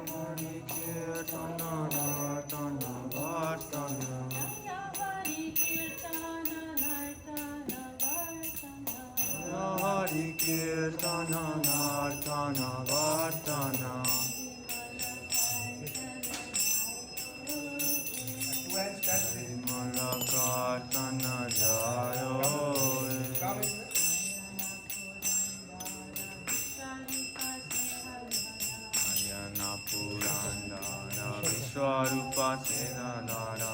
Hari Kirtana Nartana Vartana Hari Kirtana Nartana Vartana Hari Kirtana Nartana Vartana Malakartana Jayo Ayana Purandana Vishwarupa Senadara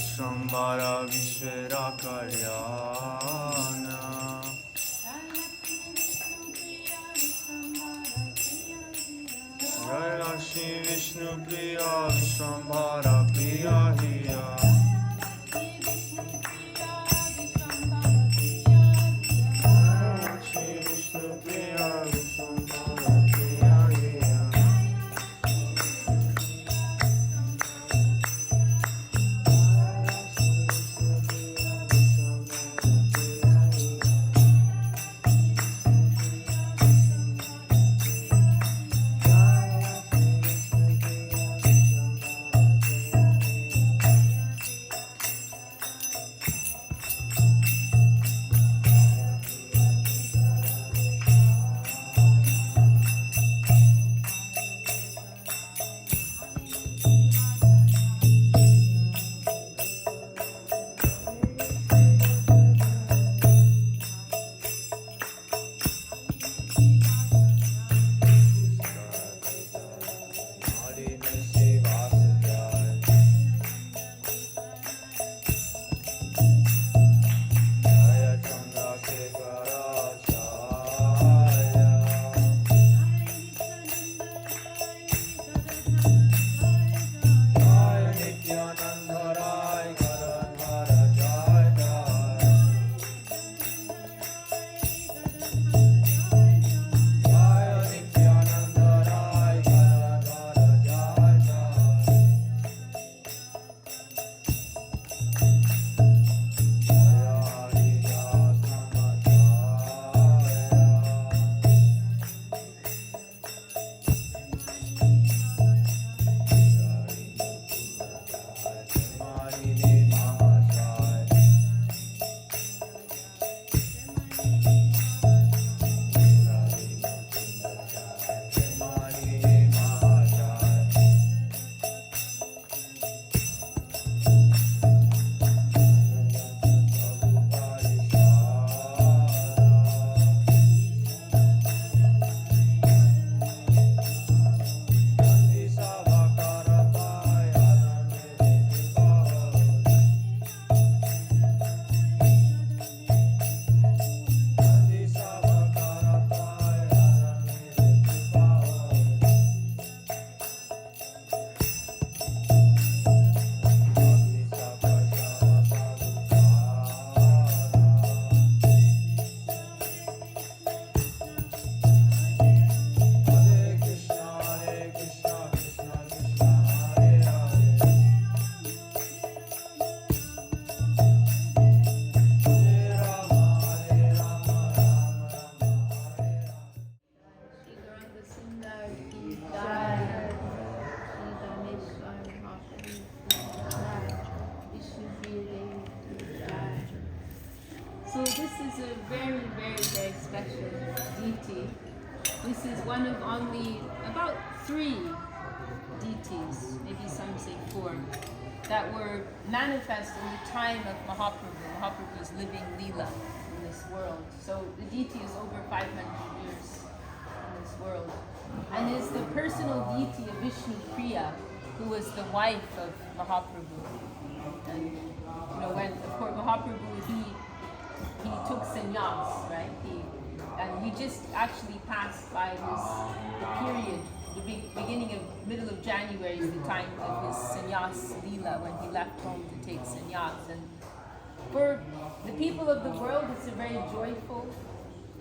Shambhara Vishwara Kalyana Jai Lakshmi Vishnupriya Vishwambhara Priya Hiya Lakshmi Vishnupriya Vishwambhara Priya Hiya So this is a very, very, very special deity. This is one of only about 3 deities, maybe some say 4, that were manifest in the time of Mahaprabhu. Mahaprabhu's living Leela in this world. So the deity is over 500 years in this world. And is the personal deity of Vishnupriya, who was the wife of Mahaprabhu. And when, of course, Mahaprabhu, he took sannyas, right? And we just actually passed by the period, the beginning of, middle of January is the time of his sannyas Leela, when he left home to take sannyas. And for the people of the world, it's a very joyful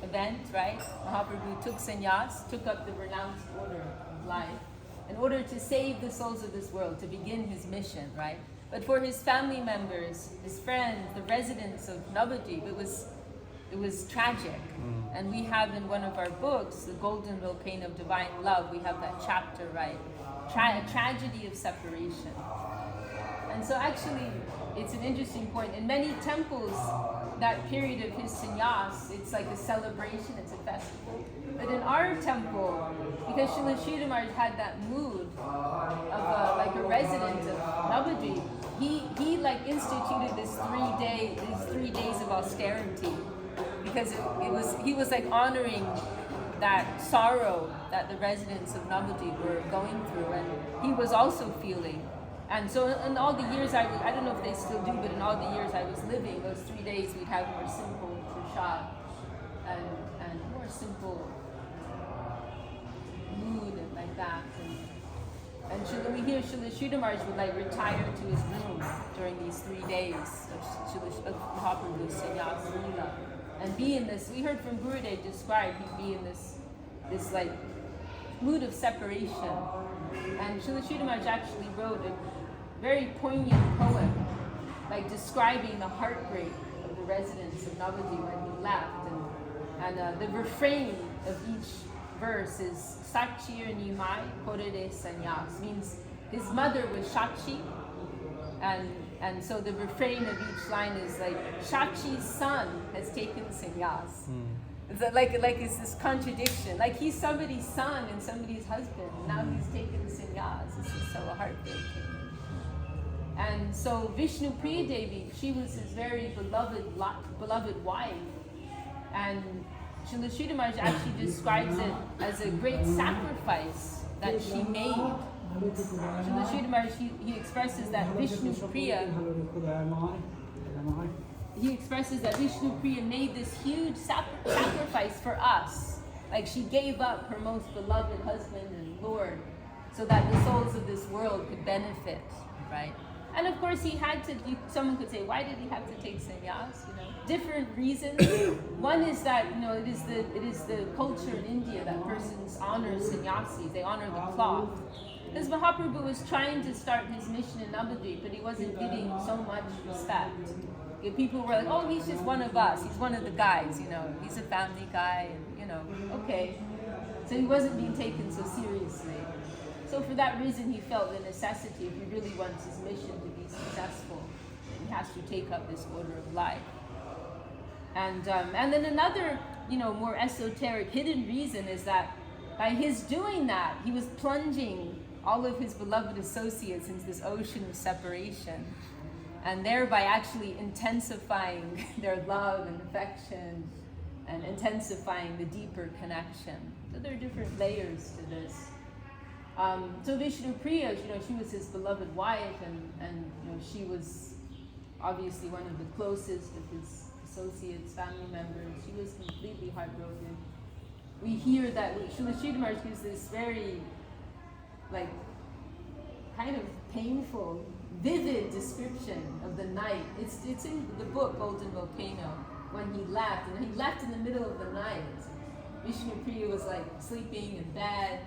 event, right? Mahaprabhu took sannyas, took up the renounced order of life, in order to save the souls of this world, to begin his mission, right? But for his family members, his friends, the residents of Nabadwip, it was it was tragic. And we have in one of our books, The Golden Volcano of Divine Love, we have that chapter, right? Tragedy of separation. And so actually, it's an interesting point. In many temples, that period of his sannyas, it's like a celebration, it's a festival. But in our temple, because Srila Sridhar Maharaj had that mood of like a resident of Nabadwip, he like instituted these 3 days of austerity, because he was like honoring that sorrow that the residents of Nabadwip were going through, and he was also feeling. And so in all the years I don't know if they still do, but in all the years I was living, those 3 days we'd have more simple prasad and more simple mood and like that. And we hear Srila Sridhar Maharaj would like retire to his room during these 3 days of Mahaprabhu's sannyas lila, and be in this. We heard from Gurudev describe he'd be in this like mood of separation. And Srila Sridhar Maharaj actually wrote a very poignant poem, like describing the heartbreak of the residents of Navadvip when he left. And the refrain of each verse is Sachir Nimai Korere Sanyas, means his mother was Shachi, and so the refrain of each line is like Shachi's son has taken sannyas. It's like it's this contradiction. Like he's somebody's son and somebody's husband, and now he's taken sannyas. This is so heartbreaking. And so Vishnupriya Devi, she was his very beloved wife, and Srila Sridhar Maharaj actually describes it as a great sacrifice that she made. Srila Sridhar Maharaj, he expresses that Vishnupriya made this huge sacrifice for us. Like she gave up her most beloved husband and Lord so that the souls of this world could benefit, right? And of course he had to, someone could say, why did he have to take sannyas? Different reasons. One is that, it is the culture in India that persons honor sannyasis, they honor the cloth. Because Mahaprabhu was trying to start his mission in Nabadwip, but he wasn't getting so much respect. People were like, oh, he's just one of us. He's one of the guys, He's a family guy, and, okay. So he wasn't being taken so seriously. So for that reason, he felt the necessity, if he really wants his mission to be successful, he has to take up this order of life. And then another, more esoteric, hidden reason is that by his doing that, he was plunging all of his beloved associates into this ocean of separation, and thereby actually intensifying their love and affection and intensifying the deeper connection. So there are different layers to this. So Vishnupriya, she was his beloved wife, and she was obviously one of the closest of his associates, family members. She was completely heartbroken. We hear that Srila Sridhar Maharaj gives this very, kind of painful, vivid description of the night. It's in the book Golden Volcano when he left, and he left in the middle of the night. Vishnupriya was sleeping in bed.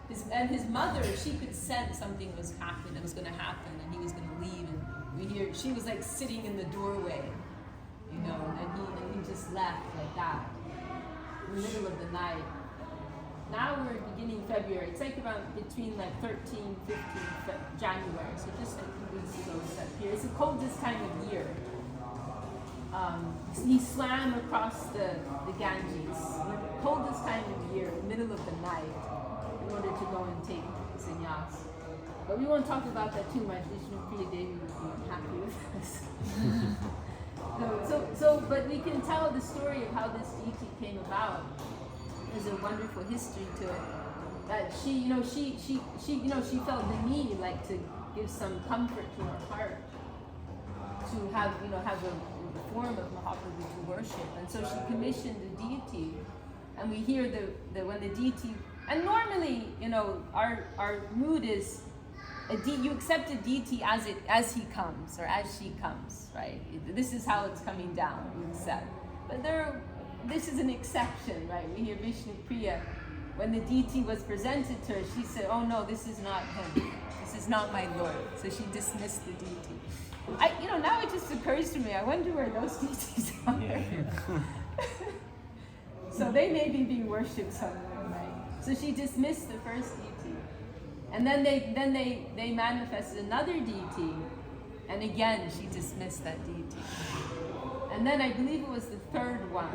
His mother, she could sense something was happening, that was going to happen, and he was going to leave. And we hear she was sitting in the doorway, and he just left like that in the middle of the night. Now we're beginning February. It's around between 13, 15 January. So just a few weeks ago was that period. It's the coldest time of year. He swam across the Ganges, the coldest time of year, middle of the night, in order to go and take sannyas. But we won't talk about that too much. Vishnupriya Devi would be happy with us. But we can tell the story of how this deity came about. There's a wonderful history to it. That she felt the need, to give some comfort to her heart, to have a form of Mahaprabhu to worship, and so she commissioned a deity. And we hear that when the deity, and normally, our mood is you accept a deity as he comes or as she comes, right? This is how it's coming down. You accept, but this is an exception, right? We hear Vishnupriya, when the deity was presented to her, she said, "Oh no, this is not him. This is not my Lord." So she dismissed the deity. Now it just occurs to me, I wonder where those deities are. So they may be being worshipped somewhere, right? So she dismissed the first deity. And then they manifested another deity. And again, she dismissed that deity. And then I believe it was the third one.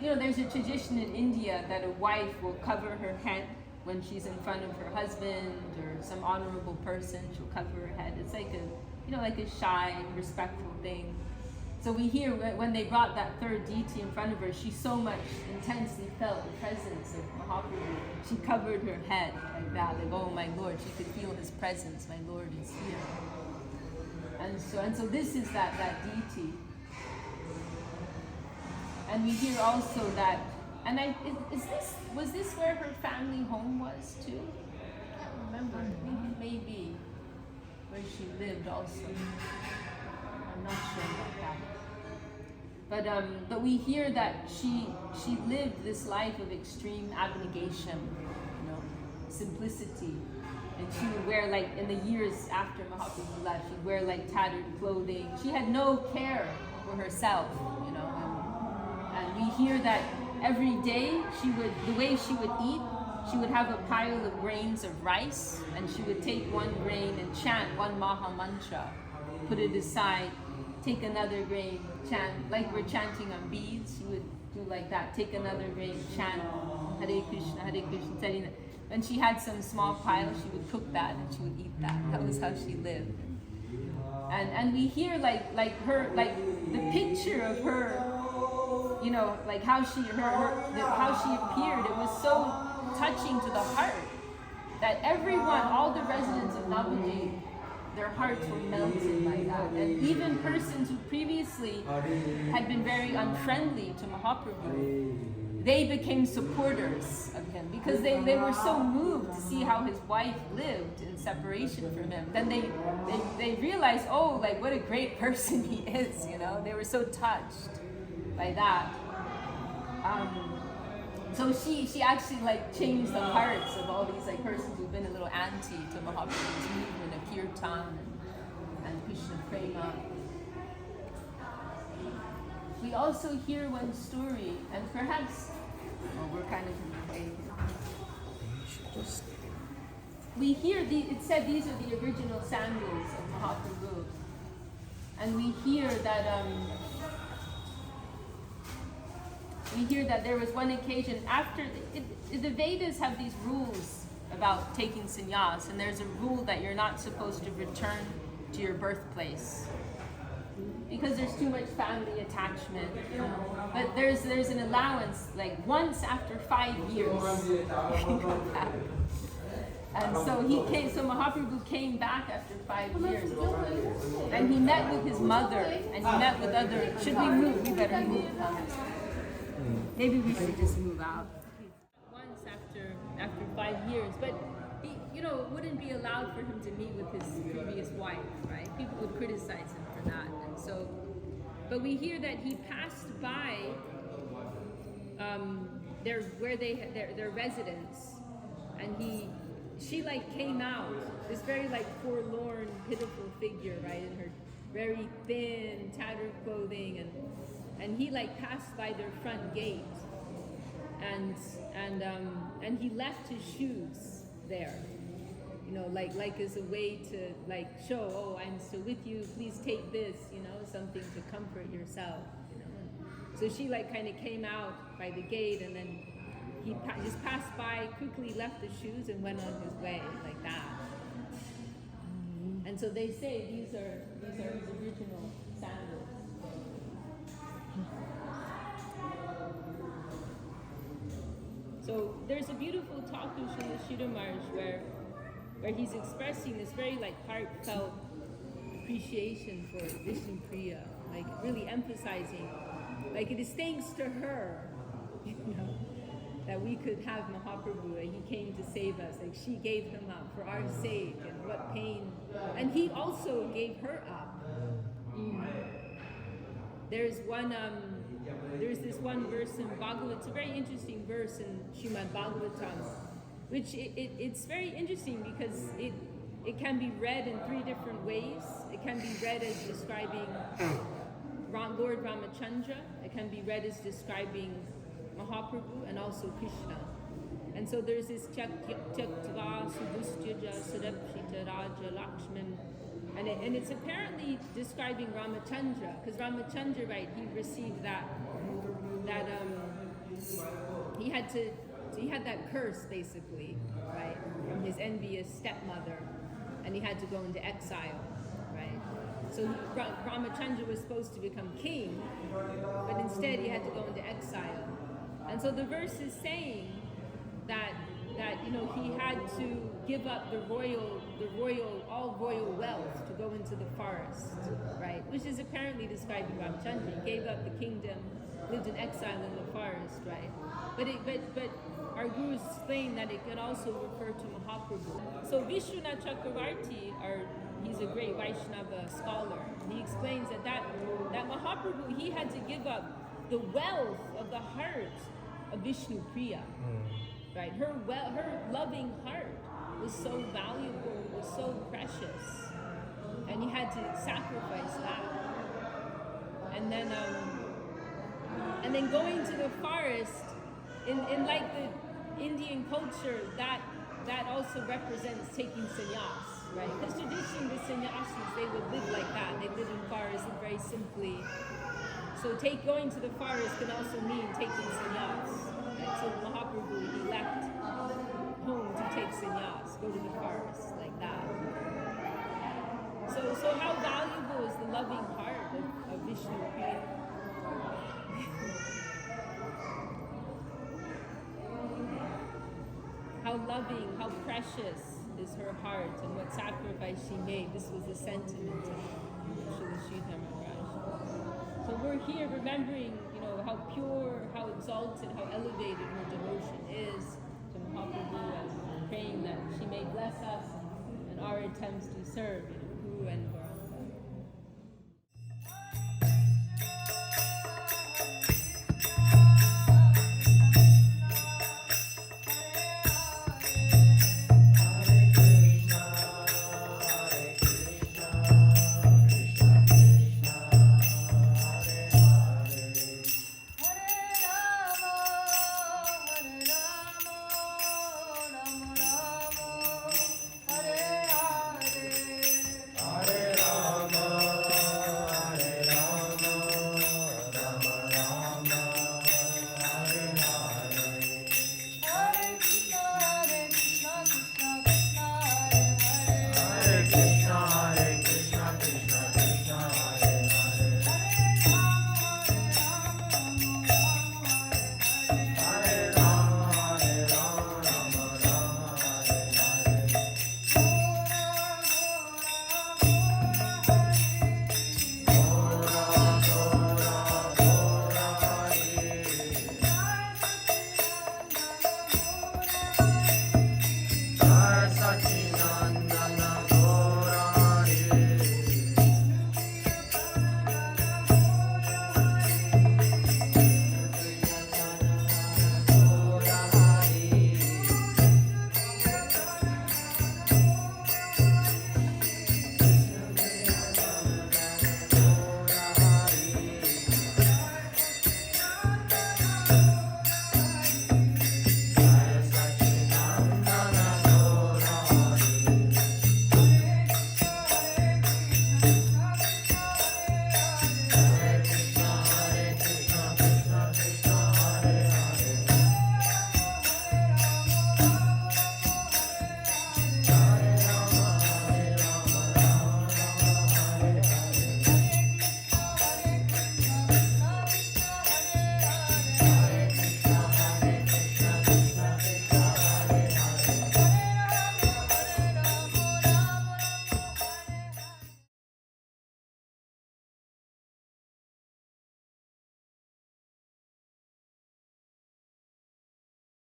There's a tradition in India that a wife will cover her head when she's in front of her husband or some honorable person. She'll cover her head. It's like a shy, respectful thing. So we hear when they brought that third deity in front of her, she so much intensely felt the presence of Mahaprabhu. She covered her head like that, like, oh my Lord, she could feel his presence, my Lord is here. And so this is that deity. And we hear also that, was this where her family home was too? I can't remember, maybe where she lived also. I'm not sure about that. But we hear that she lived this life of extreme abnegation, simplicity. And she would wear, like, in the years after Mahaprabhu left, she'd wear like tattered clothing. She had no care for herself, and we hear that every day the way she would eat, she would have a pile of grains of rice, and she would take one grain and chant one Maha Mantra, put it aside, take another grain, chant, like we're chanting on beads, she would do like that, take another grain, chant Hare Krishna, telling that. When she had some small pile, she would cook that and she would eat that. That was how she lived. And we hear the picture of her, like how she appeared. It was so touching to the heart that everyone, all the residents of Nabadwip, their hearts were melted by that. And even persons who previously had been very unfriendly to Mahaprabhu, they became supporters of him because they were so moved to see how his wife lived in separation from him. Then they realized, oh, like what a great person he is, They were so touched by that. So she actually changed the hearts of all these persons who've been a little anti to Mahaprabhu's movement of kirtan and Vishnupriya. We also hear one story, and perhaps we're kind of in the way here. We hear it said these are the original sandals of Mahaprabhu, and we hear that there was one occasion after the Vedas have these rules about taking sannyas, and there's a rule that you're not supposed to return to your birthplace because there's too much family attachment. But there's an allowance, like once after 5 years you can come back. And so so Mahaprabhu came back after 5 years, and he met with his mother, and he met with other. Should we move? We better move. Maybe we should just move out. Once after 5 years, but he, it wouldn't be allowed for him to meet with his previous wife, right? People would criticize him for that, and so. But we hear that he passed by their residence, and she came out, this very forlorn, pitiful figure, right, in her very thin, tattered clothing, and he passed by their front gate, and he left his shoes there, as a way to show, oh, I'm still with you, please take this, something to comfort yourself, So she kind of came out by the gate, and then he just passed by, quickly left the shoes and went on his way like that. And so they say these are his original sandals. So there's a beautiful talk in Srila Shira Maharaj where he's expressing this very heartfelt appreciation for Vishnupriya, really emphasizing, it is thanks to her, that we could have Mahaprabhu, and he came to save us. She gave him up for our sake, and what pain. And he also gave her up. There's this one verse in Bhagavad, it's a very interesting verse in Srimad Bhagavatam, which it's very interesting because it can be read in 3 different ways. it can be read as describing Lord Ramachandra. It can be read as describing Mahaprabhu and also Krishna. And so there's this Tyaktva Sudustyaja Sadapshita Raja Lakshman, and it's apparently describing Ramachandra, because Ramachandra, right, he received he had that curse basically, right, from his envious stepmother, and he had to go into exile, right? So Ramachandra was supposed to become king, but instead he had to go into exile. And so the verse is saying that you know, he had to give up all royal wealth to go into the forest, right? Which is apparently describing Ramachandra. He gave up the kingdom, lived in exile in the forest, right? But our gurus explain that it can also refer to Mahaprabhu. So Vishwanath Chakravarti, he's a great Vaishnava scholar. He explains that Mahaprabhu, he had to give up the wealth of the heart of Vishnupriya. Right, her loving heart was so valuable, was so precious, and he had to sacrifice that. And then going to the forest, in like the Indian culture, that also represents taking sannyas, right? Because traditionally the sannyasis, they would live like that. They live in forests very simply. So going to the forest can also mean taking sannyas. So Mahaprabhu, he left home to take sannyas, go to the forest, like that. So how valuable is the loving heart of Vishnupriya? How loving, how precious is her heart, and what sacrifice she made. This was the sentiment of Srila Sridhar Maharaj. So we're here remembering, you know, how pure, how exalted, how elevated her devotion is to Mahaprabhu, and praying that she may bless us and our attempts to serve, you know, who and